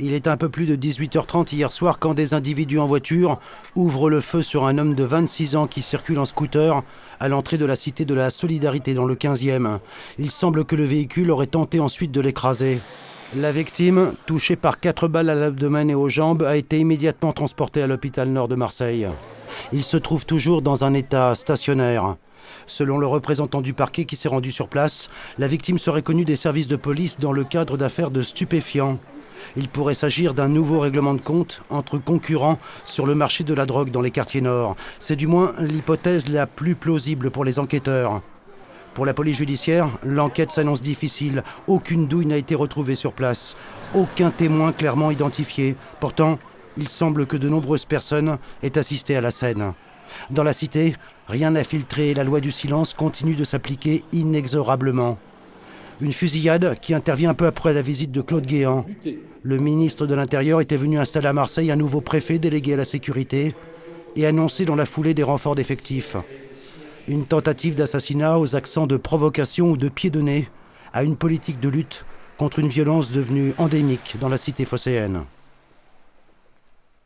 Il est un peu plus de 18h30 hier soir quand des individus en voiture ouvrent le feu sur un homme de 26 ans qui circule en scooter à l'entrée de la cité de la Solidarité dans le 15e. Il semble que le véhicule aurait tenté ensuite de l'écraser. La victime, touchée par 4 balles à l'abdomen et aux jambes, a été immédiatement transportée à l'hôpital nord de Marseille. Il se trouve toujours dans un état stationnaire. Selon le représentant du parquet qui s'est rendu sur place, la victime serait connue des services de police dans le cadre d'affaires de stupéfiants. Il pourrait s'agir d'un nouveau règlement de compte entre concurrents sur le marché de la drogue dans les quartiers nord. C'est du moins l'hypothèse la plus plausible pour les enquêteurs. Pour la police judiciaire, l'enquête s'annonce difficile. Aucune douille n'a été retrouvée sur place. Aucun témoin clairement identifié. Pourtant, il semble que de nombreuses personnes aient assisté à la scène. Dans la cité, rien n'a filtré et la loi du silence continue de s'appliquer inexorablement. Une fusillade qui intervient peu après la visite de Claude Guéant. Le ministre de l'Intérieur était venu installer à Marseille un nouveau préfet délégué à la sécurité et annoncer dans la foulée des renforts d'effectifs. Une tentative d'assassinat aux accents de provocation ou de pied de nez à une politique de lutte contre une violence devenue endémique dans la cité phocéenne.